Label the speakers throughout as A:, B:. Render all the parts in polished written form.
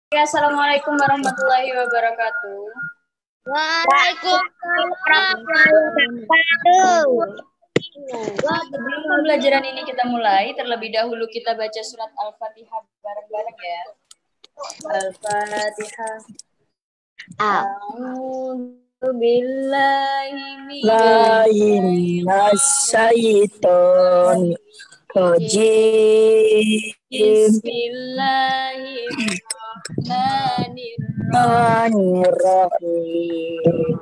A: Assalamualaikum warahmatullahi wabarakatuh.
B: Waalaikumsalam warahmatullahi wabarakatuh.
A: Sebelum pembelajaran ini kita mulai, terlebih dahulu kita baca surat Al-Fatihah bareng-bareng ya. Al-Fatihah. A'udzu billahi
C: minasyaitonir rajim.
A: Bismillahirrahmanirrahim.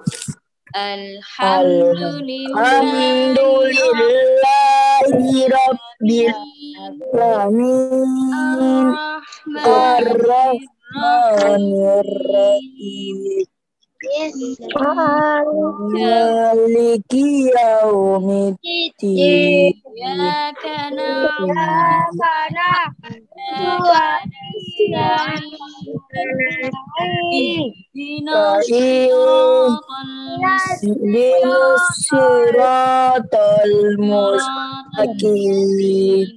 C: Alhamdulillahi rabbil alamin. Ar-Rahmanir-Rahim. Maliki yaumiddin.
A: Iyyaka na'budu wa iyyaka nasta'in. Ihdinas
C: siratal mustaqim.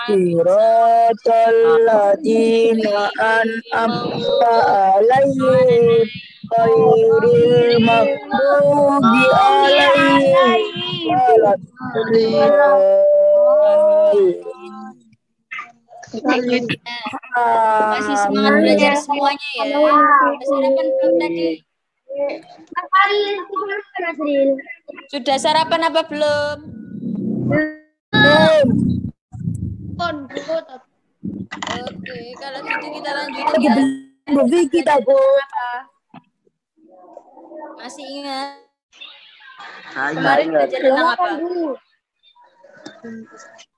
C: Siratal ladzina an'amta 'alaihim ghairil maghdubi 'alaihim waladdallin.
A: Masih semangat belajar semuanya ya. Sarapan belum tadi? Sudah sarapan apa belum? Oke, kalau gitu kita lanjutin ya.
C: Kita
A: Masih ingat? Kemarin belajar tentang apa?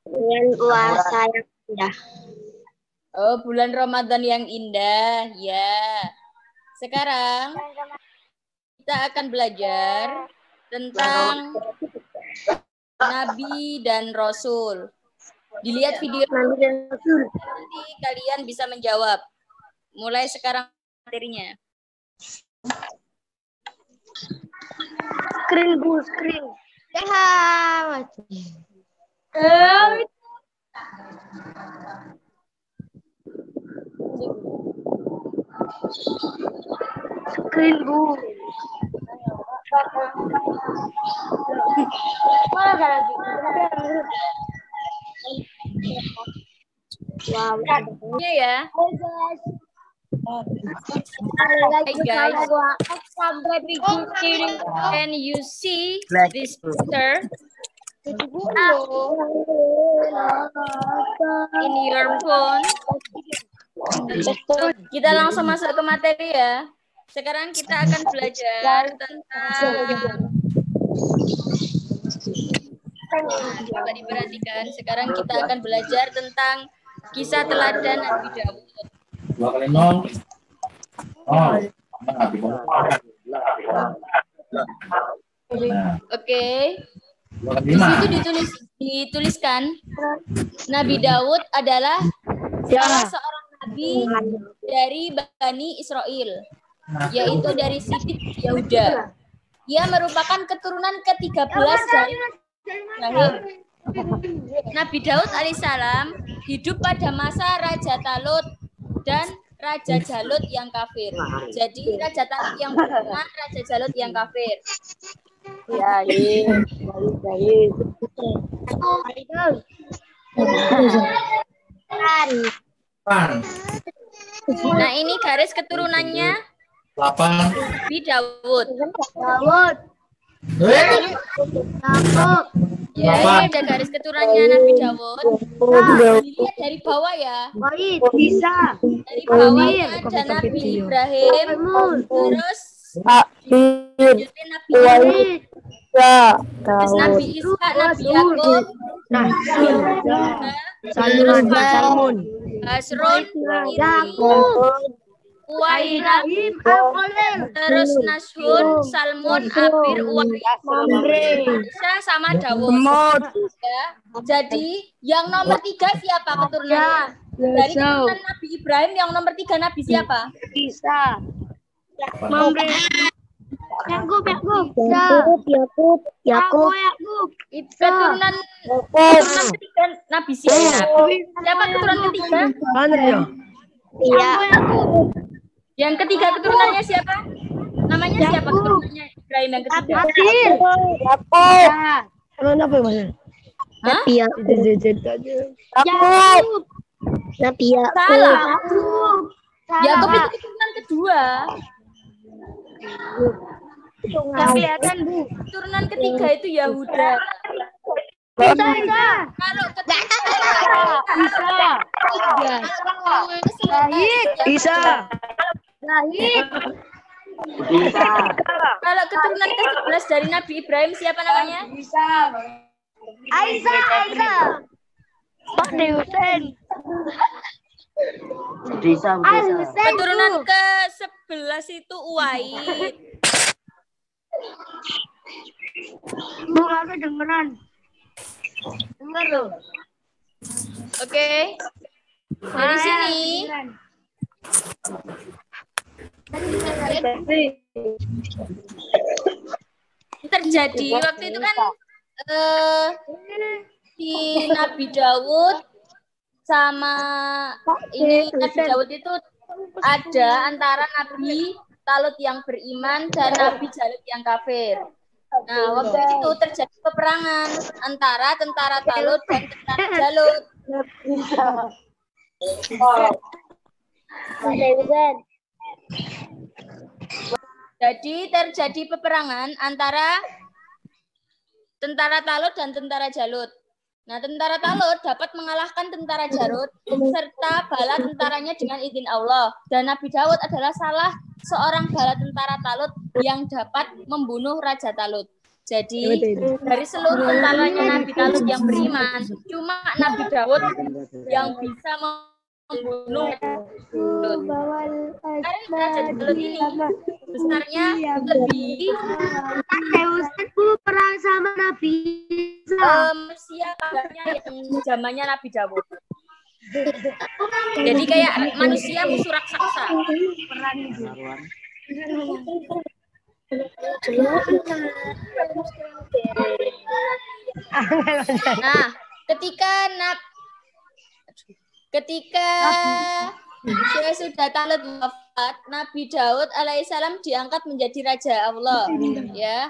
B: Bulan puasa yang indah.
A: Oh, bulan Ramadan yang indah. Ya. Sekarang kita akan belajar tentang Nabi dan Rasul. Dilihat video nanti kalian bisa menjawab. Mulai sekarang materinya.
B: Screen. Screen Bu. Wow.
A: Ya. Hi guys. Can you see this picture in your phone? Kita langsung masuk ke materi ya. Sekarang kita akan belajar tentang coba diperhatikan. Sekarang kita akan belajar tentang kisah teladan Nabi Daud. Oke. Di situ dituliskan Nabi Daud adalah salah seorang nabi dari Bani Israel, yaitu dari Sidit Yahuda. Ia merupakan keturunan ke-13 dari Ibrahim. Nabi Daud alaihissalam hidup pada masa Raja Talut dan Raja Jalut yang kafir. Jadi Raja Talut yang beriman, Raja Jalut yang kafir.
B: Baik.
A: Nah, ini garis keturunannya Nabi Daud. Ya, ini ada garis keturunannya Nabi Daud. Dilihat dari bawah ya.
B: Baik, bisa.
A: Dari bawahnya ada Nabi Ibrahim, terus lanjutin Nabi Ibrahim, terus Nabi Ishak, Nabi Yakub,
B: Salmun,
A: Hasrun, Uwairah, terus Nashun, Salmun, Abir, Uwairah, sama Dawud. Ya. Jadi yang nomor 3 siapa keturunannya? Dari keturunan Nabi Ibrahim yang nomor 3 Nabi siapa?
B: Bisa. Yakub.
A: Keturunan ketiga Nabi siapa? Siapa keturunan ketiga?
B: Iya.
A: Yang ketiga keturunannya siapa? Namanya siapa keturunannya Ibrahim yang ketiga?
C: Apa Mas?
A: Hah?
C: Yakub.
B: Nabia.
A: Salah. Yakub itu keturunan kedua.
B: Yang kelihatan, Bu.
A: Keturunan ketiga itu Yahuda. Kalau
B: Bisa.
A: Kalau keturunan ke-11 dari Nabi Ibrahim siapa namanya?
B: Aisyah. Pak Deusen.
A: Keturunan ke-11 itu Uwaid.
B: Bu, aku dengeran. Dengar loh.
A: Oke. Dari sini terjadi waktu itu kan si Nabi Dawud sama ini Nabi Dawud itu ada antara Nabi Talut yang beriman dan Nabi Jalut yang kafir. Nah, waktu itu terjadi peperangan antara tentara Talut dan tentara Jalut. Jadi terjadi peperangan antara tentara Talut dan tentara Jalut. Nah, tentara Talut dapat mengalahkan tentara Jalut serta bala tentaranya dengan izin Allah. Dan Nabi Dawud adalah salah seorang bala tentara Talut yang dapat membunuh Raja Talut. Jadi dari seluruh tentaranya Nabi Talut yang beriman, cuma Nabi Dawud yang bisa membunuh Talut. Karena Raja Talut ini besarnya lebih
B: perang sama Nabi
A: manusia kabarnya yang zamannya Nabi Dawud. Jadi kayak manusia musuh raksasa. Nah, ketika sudah Talut wafat, Nabi Daud alaihissalam diangkat menjadi raja Allah, ya,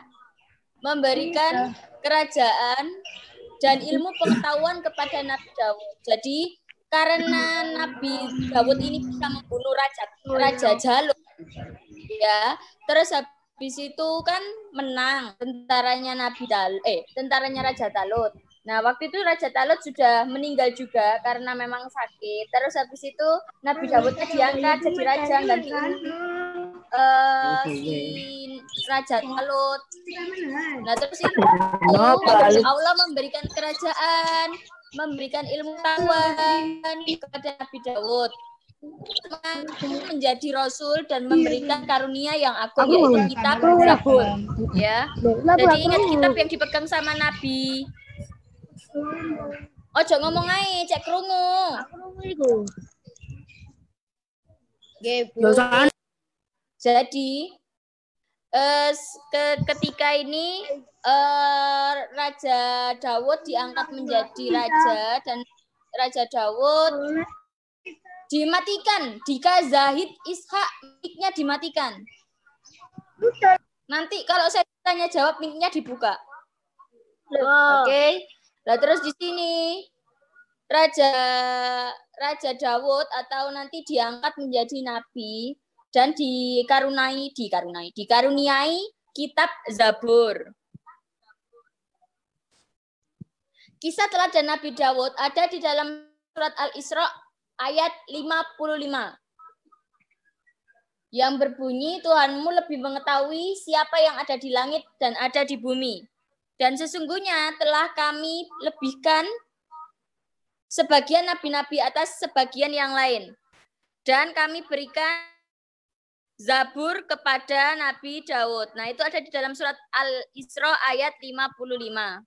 A: memberikan kerajaan dan ilmu pengetahuan kepada Nabi Daud. Jadi karena Nabi Daud ini bisa membunuh Raja Jalut, ya, terus habis itu kan menang tentaranya tentaranya Raja Talut. Nah, waktu itu Raja Talut sudah meninggal juga karena memang sakit. Terus habis itu Nabi Dawudnya diangkat jadi raja gantiin si Raja Talut. Nah, terus itu Allah memberikan kerajaan, memberikan ilmu pengetahuan kepada Nabi Dawud, menjadi rasul dan memberikan karunia yang agung, yaitu kitab Zabur, ya. Jadi ingat kitab yang dipegang sama Nabi. Ojo ngomong ae, cek krungu. Jadi ketika ini Raja Dawud diangkat menjadi raja dan Raja Dawud dimatikan, Dika Zahid Ishak mic-nya dimatikan. Nanti kalau saya tanya jawab mic-nya dibuka. Oke. Nah, terus di sini Raja Dawud atau nanti diangkat menjadi nabi dan dikaruniai kitab Zabur. Kisah teladan Nabi Dawud ada di dalam surat Al-Isra ayat 55. Yang berbunyi, Tuhanmu lebih mengetahui siapa yang ada di langit dan ada di bumi. Dan sesungguhnya telah kami lebihkan sebagian nabi-nabi atas sebagian yang lain. Dan kami berikan Zabur kepada Nabi Daud. Nah, itu ada di dalam surat Al-Isra ayat 55.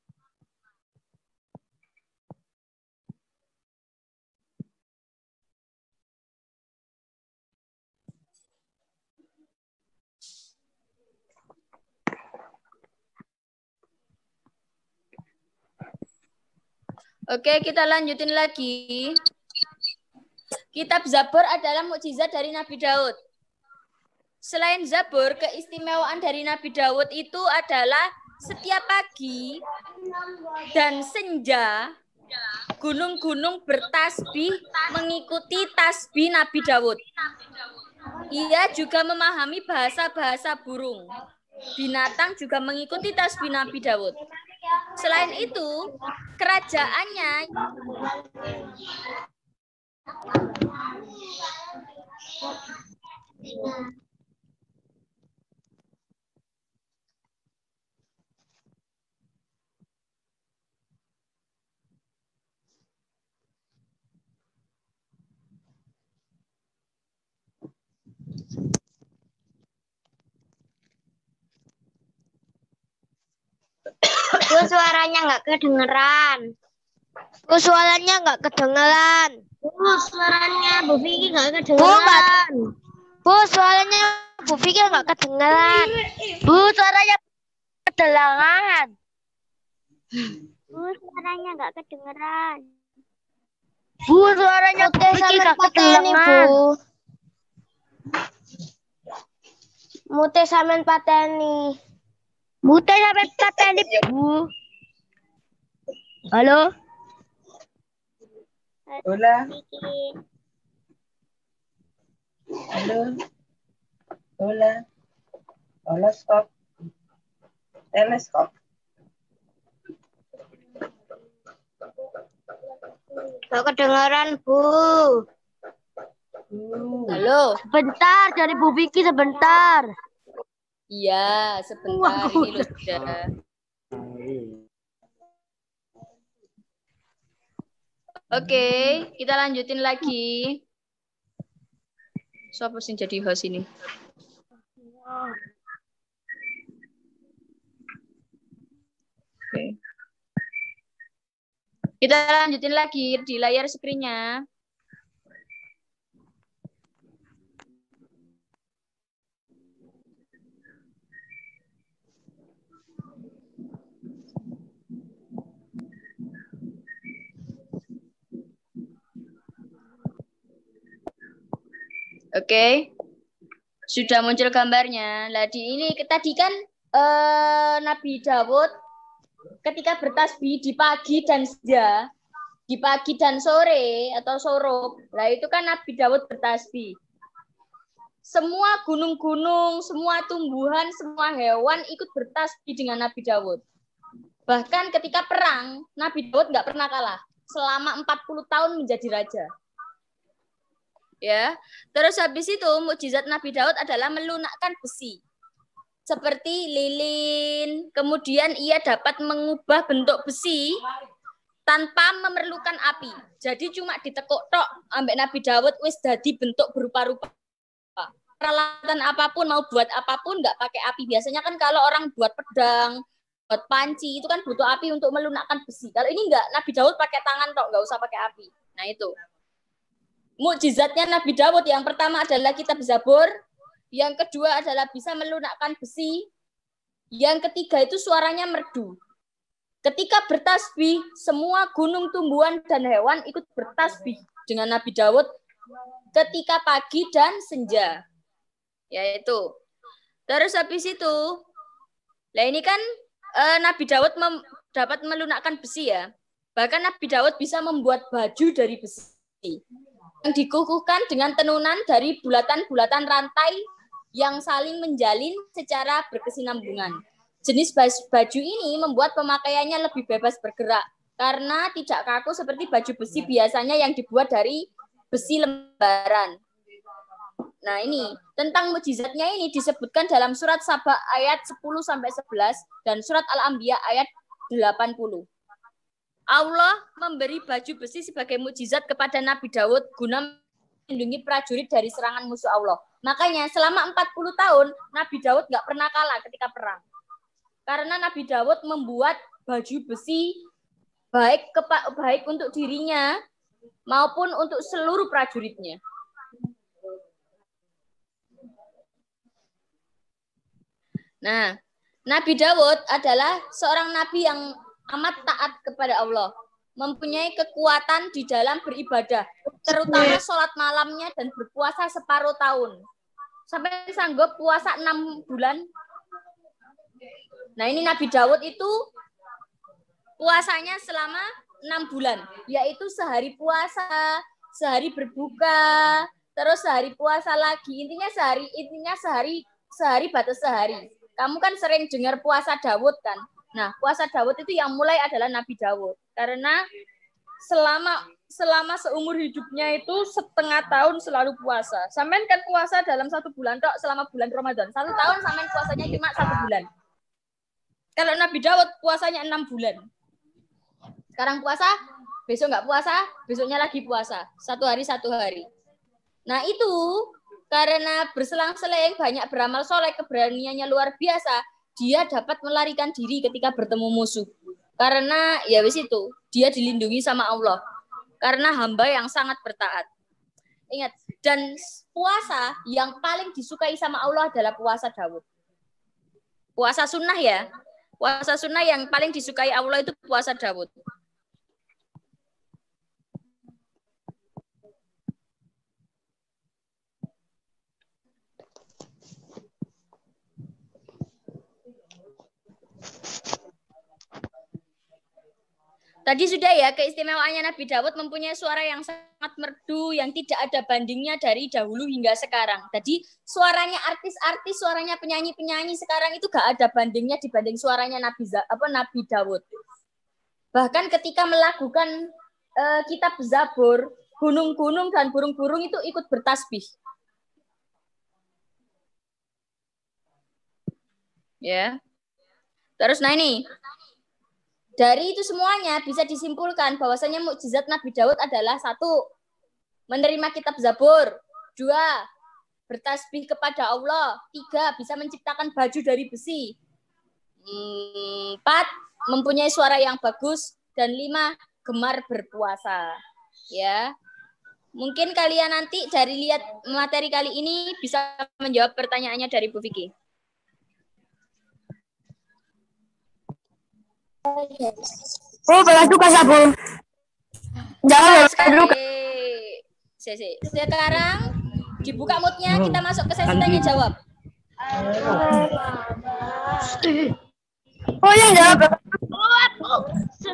A: Oke, kita lanjutin lagi. Kitab Zabur adalah mukjizat dari Nabi Daud. Selain Zabur, keistimewaan dari Nabi Daud itu adalah setiap pagi dan senja, gunung-gunung bertasbih mengikuti tasbih Nabi Daud. Ia juga memahami bahasa-bahasa burung. Binatang juga mengikuti tasbih Nabi Daud. Selain itu, kerajaannya
B: Bu, suaranya nggak kedengeran. Bu, suaranya nggak kedengeran. Bu, suaranya Bu Vicky nggak kedengeran. Bu, suaranya Bu Vicky nggak kedengeran. Bu, suaranya kedengeran. Bu, suaranya nggak kedengeran. Bu, suaranya Bu Vicky nggak kedengeran. Mute sampean pateni. Mute sampean pateni, Bu. Halo?
C: Hola. Halo. Hola. Hola, stop. Teleskop.
B: Gak kedengaran, Bu.
A: Halo.
B: Sebentar, dari Bu Vicky sebentar.
A: Iya, sebentar ini loh sudah. Oke, kita lanjutin lagi. Siapa sih jadi host ini? Oke. Kita lanjutin lagi di layar screen-nya. Oke. Sudah muncul gambarnya. Lah di ini tadi kan Nabi Daud ketika bertasbih di pagi dan senja, di pagi dan sore atau sorop. Lah itu kan Nabi Daud bertasbih. Semua gunung-gunung, semua tumbuhan, semua hewan ikut bertasbih dengan Nabi Daud. Bahkan ketika perang, Nabi Daud nggak pernah kalah. Selama 40 tahun menjadi raja. Ya, terus habis itu mukjizat Nabi Daud adalah melunakkan besi seperti lilin. Kemudian ia dapat mengubah bentuk besi tanpa memerlukan api. Jadi cuma ditekuk tok ambek Nabi Daud wis dadi bentuk berupa-rupa. Peralatan apapun mau buat apapun nggak pakai api. Biasanya kan kalau orang buat pedang, buat panci itu kan butuh api untuk melunakkan besi. Kalau ini nggak, Nabi Daud pakai tangan tok, nggak usah pakai api. Nah itu. Mukjizatnya Nabi Daud yang pertama adalah kitab Zabur, yang kedua adalah bisa melunakkan besi, yang ketiga itu suaranya merdu. Ketika bertasbih, semua gunung, tumbuhan, dan hewan ikut bertasbih dengan Nabi Daud ketika pagi dan senja. Yaitu. Terus habis itu, nah ini kan Nabi Daud dapat melunakkan besi ya. Bahkan Nabi Daud bisa membuat baju dari besi yang dikukuhkan dengan tenunan dari bulatan-bulatan rantai yang saling menjalin secara berkesinambungan. Jenis baju ini membuat pemakaiannya lebih bebas bergerak karena tidak kaku seperti baju besi biasanya yang dibuat dari besi lembaran. Nah ini, tentang mukjizatnya ini disebutkan dalam surat Saba ayat 10-11 dan surat Al-Anbiya ayat 80. Allah memberi baju besi sebagai mukjizat kepada Nabi Daud guna melindungi prajurit dari serangan musuh Allah. Makanya selama 40 tahun Nabi Daud nggak pernah kalah ketika perang. Karena Nabi Daud membuat baju besi baik untuk dirinya maupun untuk seluruh prajuritnya. Nah, Nabi Daud adalah seorang nabi yang amat taat kepada Allah. mempunyai kekuatan di dalam beribadah, terutama sholat malamnya dan berpuasa separuh tahun. Sampai sanggup puasa 6 bulan. Nah, ini Nabi Daud itu puasanya selama 6 bulan, yaitu sehari puasa, sehari berbuka, terus sehari puasa lagi. Intinya sehari batas sehari. Kamu kan sering dengar puasa Daud kan? Nah, puasa Daud itu yang mulai adalah Nabi Daud. Karena selama seumur hidupnya itu setengah tahun selalu puasa. Sampean kan puasa dalam 1 bulan tok selama bulan Ramadan. 1 tahun sampean puasanya cuma 1 bulan. Kalau Nabi Daud puasanya 6 bulan. Sekarang puasa, besok nggak puasa, besoknya lagi puasa. 1 hari 1 hari. Nah itu karena berselang-seling banyak beramal soleh, keberaniannya luar biasa, dia dapat melarikan diri ketika bertemu musuh. Karena ya wis itu, dia dilindungi sama Allah. Karena hamba yang sangat bertaat. Ingat, dan puasa yang paling disukai sama Allah adalah puasa Daud. Puasa sunnah ya. Puasa sunnah yang paling disukai Allah itu puasa Daud. Tadi sudah ya, keistimewaannya Nabi Daud mempunyai suara yang sangat merdu, yang tidak ada bandingnya dari dahulu hingga sekarang. Tadi suaranya artis-artis, suaranya penyanyi-penyanyi sekarang itu gak ada bandingnya dibanding suaranya Nabi Daud. Bahkan ketika melakukan kitab Zabur, gunung-gunung dan burung-burung itu ikut bertasbih. Ya. Terus nah ini. Dari itu semuanya bisa disimpulkan bahwasanya mukjizat Nabi Daud adalah 1, menerima kitab Zabur, 2, bertasbih kepada Allah, 3, bisa menciptakan baju dari besi, 4, mempunyai suara yang bagus, dan 5, gemar berpuasa. Ya, mungkin kalian nanti dari lihat materi kali ini bisa menjawab pertanyaannya dari Bu Vicky.
B: Belas tugas aku. Jangan
A: sekali. Sekarang dibuka moodnya, kita masuk ke sesi tanya jawab.
B: Oh yang jawab.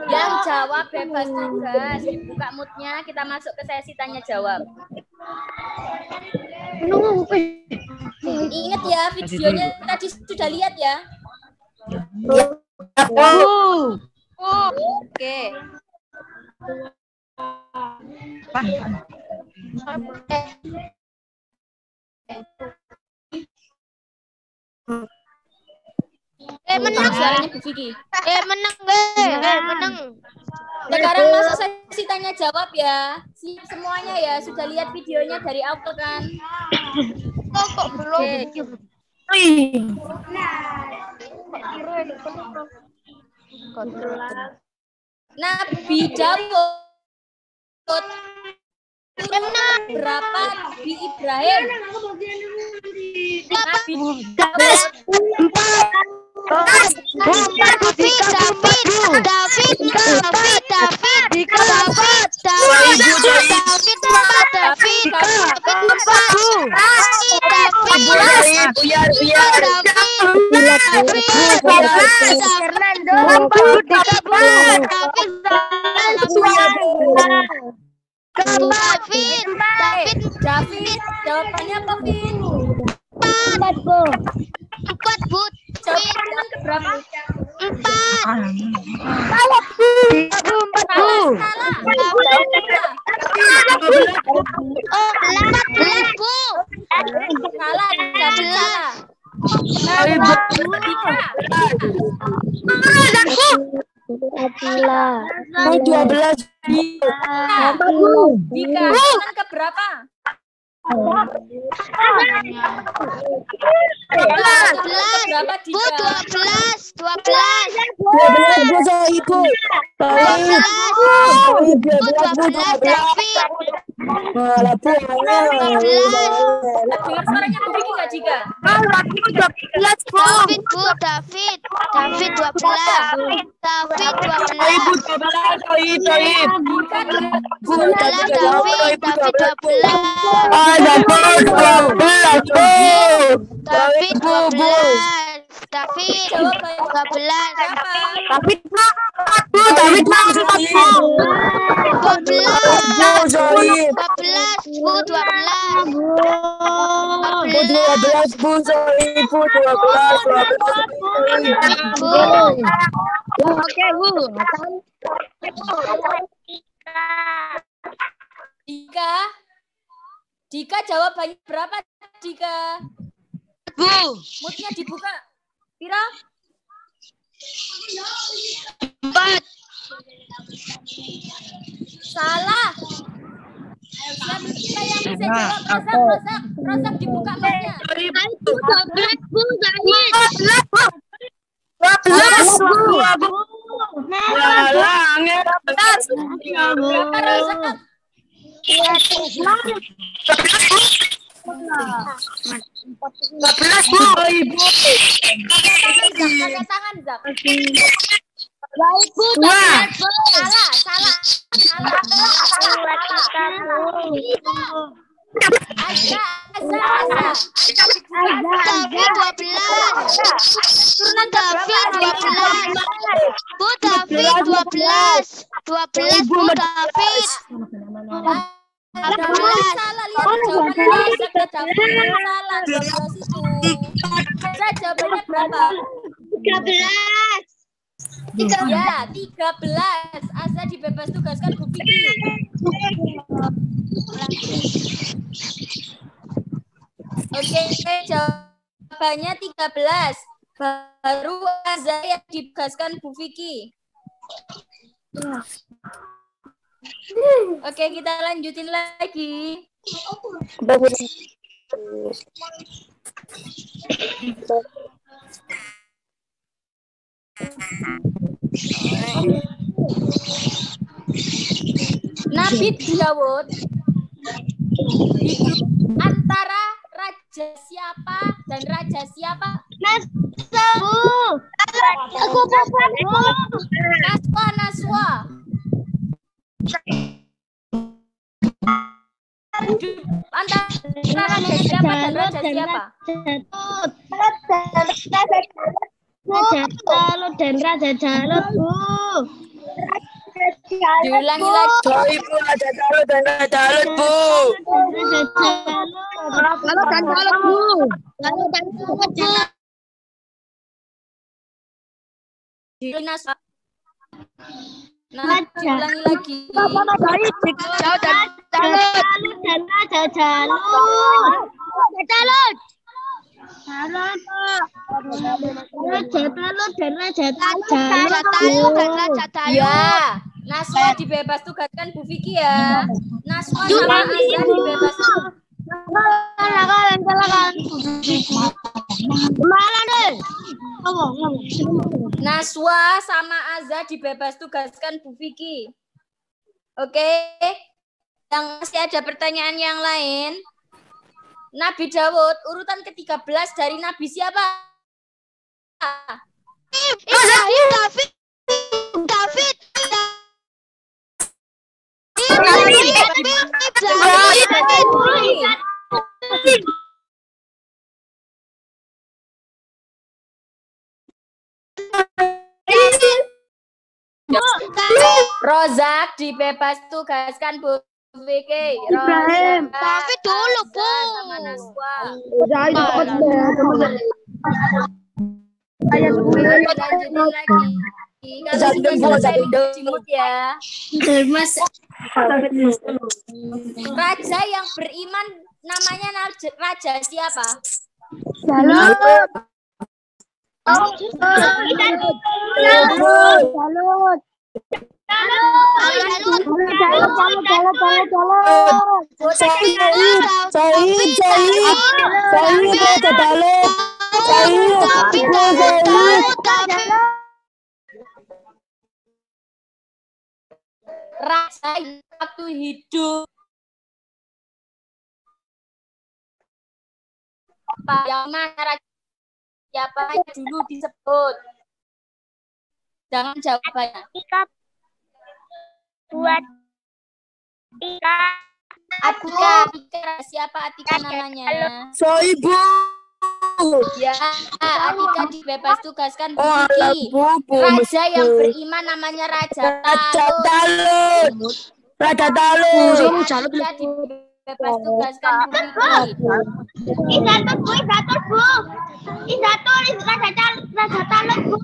A: Yang jawab bebas tugas. Dibuka moodnya, kita masuk ke sesi tanya jawab. Ingat ya, videonya tadi sudah lihat ya. Oke.
B: Menang
A: suaranya Bu Vicky.
B: Menang menang.
A: Sekarang masuk sesi tanya jawab ya. Siap semuanya ya, sudah lihat videonya dari awal kan?
B: Kok belum?
A: Nabi Daud berapa Nabi Ibrahim? Nabi Daud 4. David, jawabannya apa, Vin?
B: 4, Bu.
A: Jawabannya keberapa?
B: 4.
A: Salah, David salah. Dika, ke berapa?
B: 12.
A: Dengar suaranya Bu Vicky nggak, Jika?
B: David, Bu, David. David 12. David 12. David 12. David 12. David
A: Jawab
B: 12.
A: siapa?
D: David
B: 12.
D: Oke, Bu.
A: Dika jawabannya berapa, Dika?
B: Bu.
A: Moodnya dibuka. Pira?
B: 4.
A: Salah. Siapa yang bisa jawab? Rozak dibuka mic-nya.
B: Bu, 12, Bu, David.
A: 12. Berapa, Rozak? Pakai tangan, Zak. Salah. Azza.
B: David 12. Turunan David 12. Bu, David 12. 12, Bu, David.
A: Ada salah, lihat jawabannya Azza salah 12 itu. Azza jawabannya berapa?
B: 13.
A: Ya, 13. Azza dibebas tugaskan Bu Vicky. Oke, jawabannya 13. Baru Azza yang ditugaskan Bu Vicky. Oke, kita lanjutin lagi. Nabi Dawud hidup antara raja siapa dan raja siapa? Naswa. Hidup antara raja siapa dan raja siapa?
D: Raja Talut dan Raja Jalut, Bu.
A: Diulangi lagi.
D: Ibu, Raja Talut dan Raja Jalut, Bu. Talut dan Jalut, Bu. Talut dan Jalut, Bu.
A: Diulangi lagi.
D: Talut dan Raja Jalut. Talut. Raja Talut dan Raja Jalut.
A: Ya, Naswa dibebas tugaskan Bu Vicky ya. Naswa sama Azza dibebas. Naswa sama Azza dibebas tugaskan Bu Vicky. Oke. Yang masih ada pertanyaan yang lain? Nabi Dawud urutan ke-13 dari Nabi siapa?
B: David.
A: Rozak dibebas tugaskan Bu Vicky.
B: David dulu, Bu.
A: Sama Naswa. Lanjutin lagi. Kalau sudah selesai jimut ya. Raja yang beriman namanya raja siapa?
D: Jalut.
A: Raja waktu hidup siapa? Yang mana raja siapa dulu disebut? Jangan jawabannya.
D: Atika buat Atika.
A: Atika siapa Atika namanya?
C: Soibu.
A: Ya, Atika dibebas tugaskan Bu Vicky. Raja yang beriman namanya Raja Talut.
C: Raja Talut.
A: Atika dibebas tugaskan Bu Vicky.
D: Raja Talut, Bu.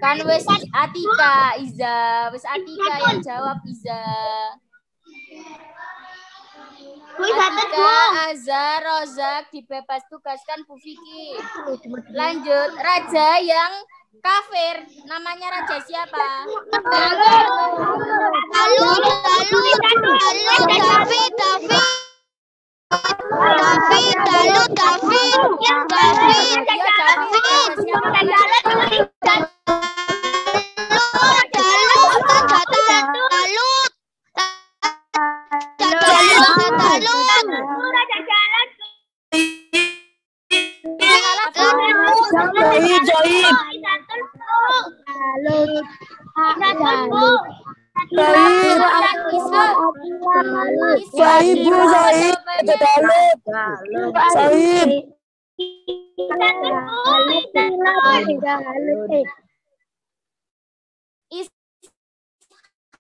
A: Kan wes Atika, Iza. Wes Atika yang jawab, Iza. Atika, Azhar, Rozak dibebas tugaskan Bu Vicky. Lanjut, raja yang kafir namanya raja siapa?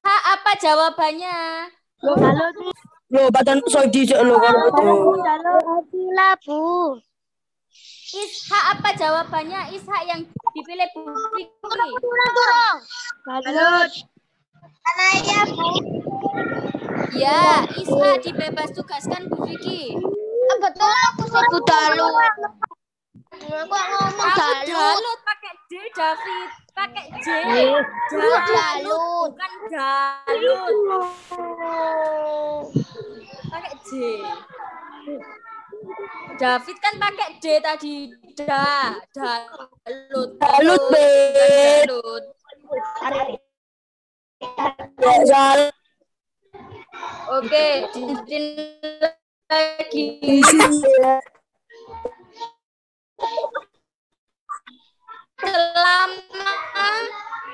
A: Apa jawabannya?
C: Lo badan Saudi lo kalau itu.
A: Ishak apa jawabannya? Ishak yang dipilih Bu Vicky. Ya, Ishak dibebas tugaskan Bu Vicky.
B: Betul aku sebut Dalut. Ngomong
A: Dalut pakai D, David. Pakai J. Dalut bukan Dalut. Pakai J. David kan pakai D tadi. Dalut.
C: Dalut, Be.
A: Dalut. Oke, dilanjutin lagi.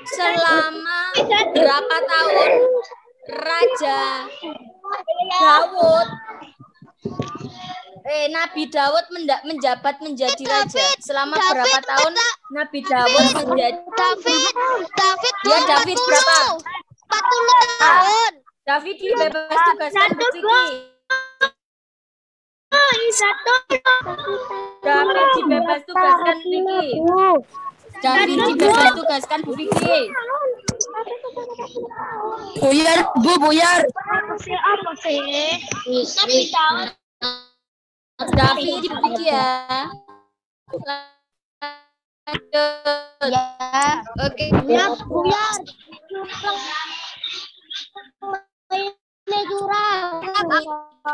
A: Selama berapa tahun Raja Daud Nabi Daud menjabat menjadi raja? Selama berapa tahun Nabi Daud menjadi David berapa?
B: 40 tahun.
A: David dibebas tugaskan Bu Vicky. David dibebas tugaskan Vicky. David dibebas tugaskan Bu Vicky.
C: Buyar, Bu, buyar.
A: David Bu Vicky ya.
B: Ya.
A: Oke.
B: Buyar.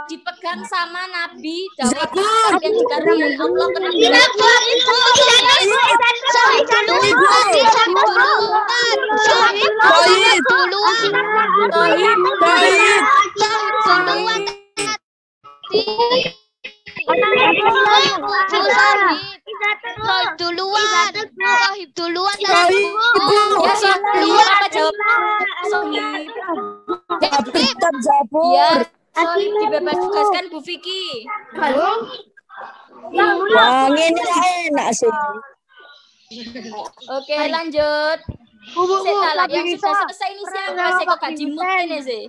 A: Dipegang sama Nabi Daud yang dikaruniai Allah kenabian. Apa jawab? Ya, Sohib dibebas tugaskan Bu Vicky.
C: Yang ini enak sih.
A: Oke, lanjut. Yang sudah selesai ini siapa sih? Kok gak dimut ini sih?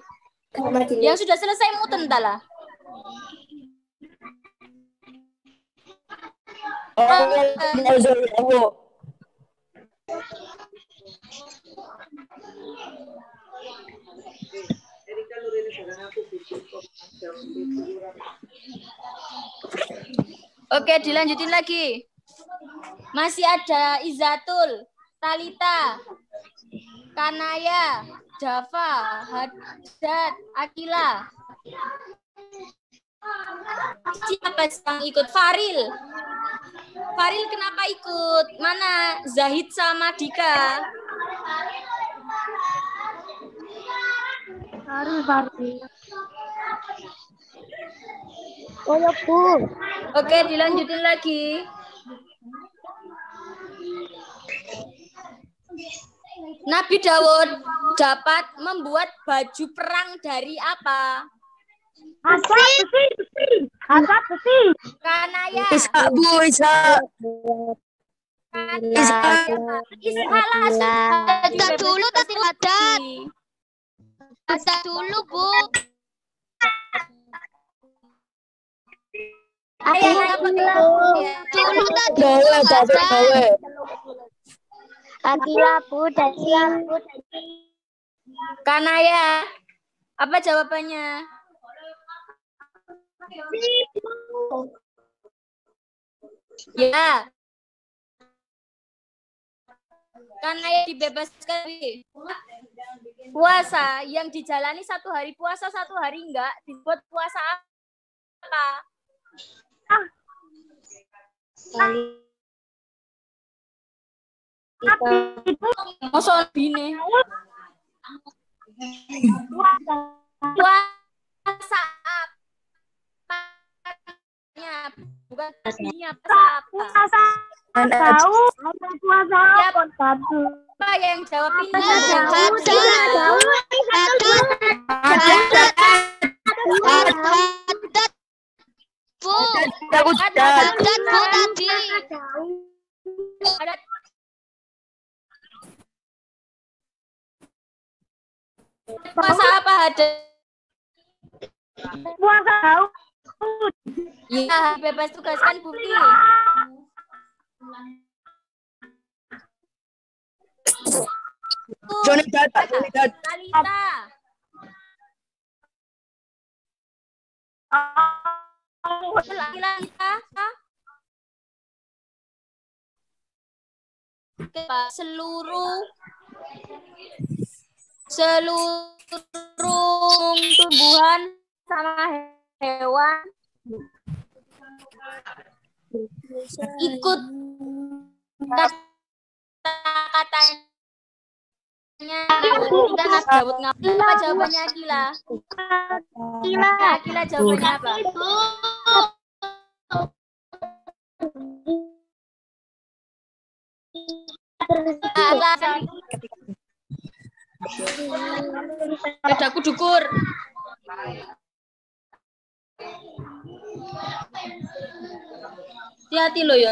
A: Yang sudah selesai muten entahlah. Oke, dilanjutin lagi. Masih ada Izatul, Talita, Kanaya, Java, Haddad, Akila. Siapa yang ikut? Faril. Faril kenapa ikut? Mana Zahid sama Dika? Faril.
D: Oh ya, Bu.
A: Oke, dilanjutin lagi. Nabi Dawud dapat membuat baju perang dari apa?
D: Asap besi.
A: Kanaya.
C: Isa, Bu, Isa.
B: Ada dulu tadi Madat. Ada dulu, Bu. Dulu tadi
C: Gawe, gawe, gawe.
D: Akila, Bu, tadi.
A: Kanaya. Apa jawabannya? Ya. Kanaya dibebaskan. Puasa yang dijalani 1 hari puasa 1 hari enggak dibuat puasa apa? Mosok bine. Puasa apa? Bukan ini apa?
D: Tahu, puasa apa?
A: Apa yang jawab ini?
B: Hadat, Bu. Hadat, Bu, tadi.
A: Puasa apa ada?
D: Puasa tahu.
A: Ya, bebas tugaskan Bukti.
C: Johnny Data, Johnny Data.
A: Talita. Talita. Seluruh tumbuhan sama hewan ikut kata-katanya. Kita Nabi Dawud ngapain? Apa jawabannya Akila? Akila jawabannya apa? Padaku dukur. Hati-hati lo ya.